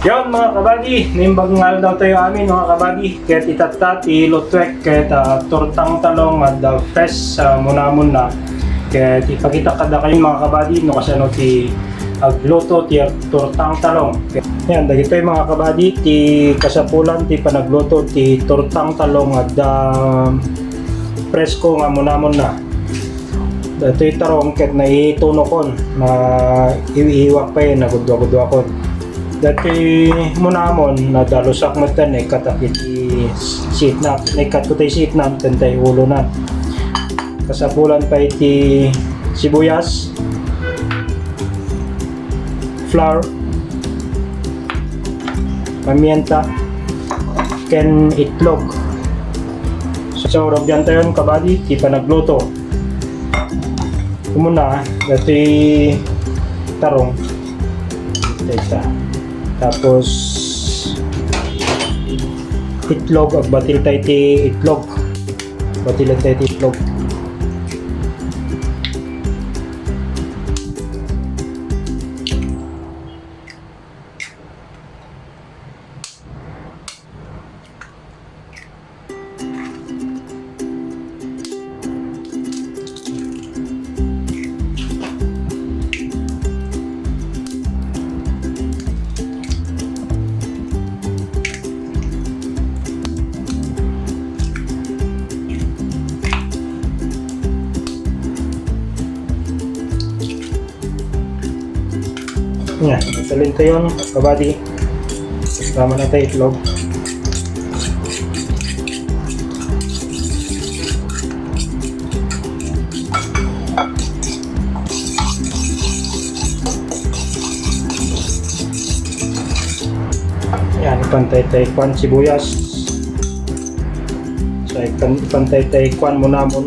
Yon mga kabady, nimbag nga daw tayo amin mga kabady. Kaya itatat, ilotwek, kaya tortang talong at fresh munamon na. Kaya ipakita kada kayo mga kabady, no kasi ano ti agluto ti tortang talong. Yan, dagito yung mga kabady, ti kasapulan ti panagluto ti tortang talong at presko nga munamon na. Dito yung tarong kahit naitunokon na iiwak pa yun, nagudwa-gudwa kon. Dati munamon na dalusak mo tan ay katakit sitnap, ay kat ko tayo sitnap, tantay ulo na. Kasapulan pa iti sibuyas, flour, pamienta, ken itlog. So, robyan tayo yung kabady, di pa nagluto. Kumuna, dati tarong, ito. Tapos itlog, batil tayo ti itlog. Batilan tayo ti itlog. Yan, natalin tayo yung kabady. Tama na tayo itlog. Yan, ipantay tayo kwan sibuyas. So, ipantay tayo kwan munamon.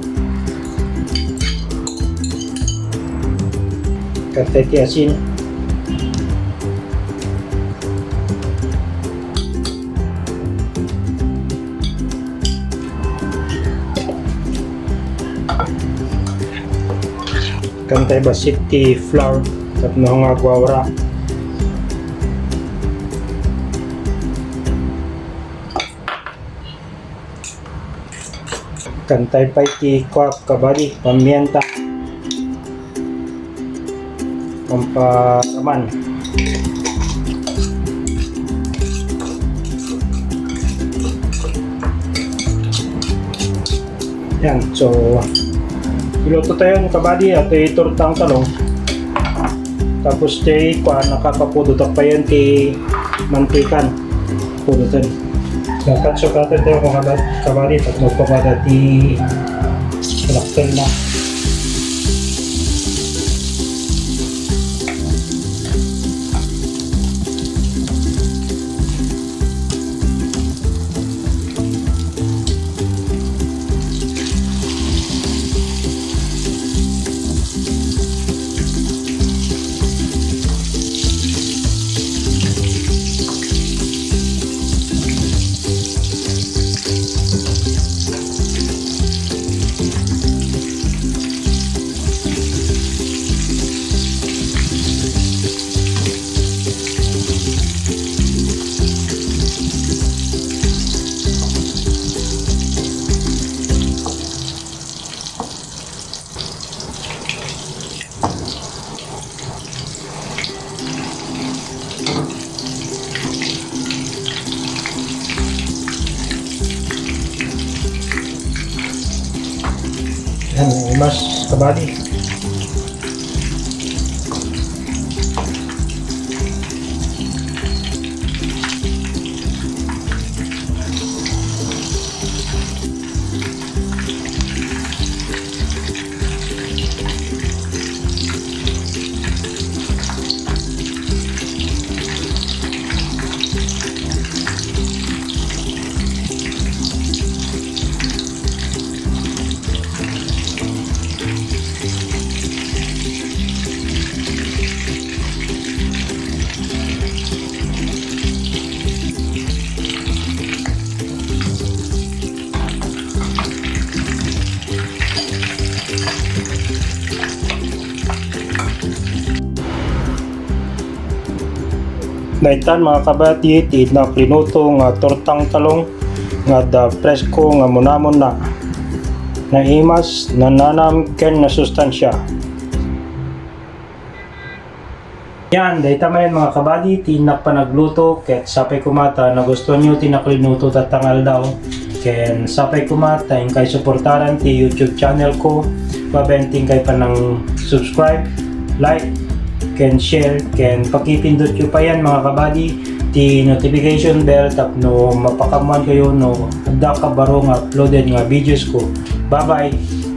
Katay ti asin. Kantay basit ti flour tapno nga gwawra. Kantay pa ti kwak kabady pamienta pamparaman. Yan, so iluto tayo ng kabady at tortang talong. Tapos tayo nakakapudot pa yan ti mantikan. Pudutan. Dapat sukatan tayo kung kabady at magpapada ti laktel na. Yan, mas kabady. Daitan mga kabady, ti na klinuto nga tortang talong nga da presko nga munamon na naimas nananam ken na sustansya. Yan, dahil tama yan mga kabady, tinak pa nagluto, ket sapay kumata, na gusto nyo tinaklinuto tatangal daw, ken sapay kumata, yung kay suportaran ti YouTube channel ko, pabenting kay pa ng subscribe, like, ken share, ken pakipindot nyo pa yan mga kabady, ti notification bell tapno mapakamuan kayo no, ada ka barong uploaded nga videos ko. Bye bye!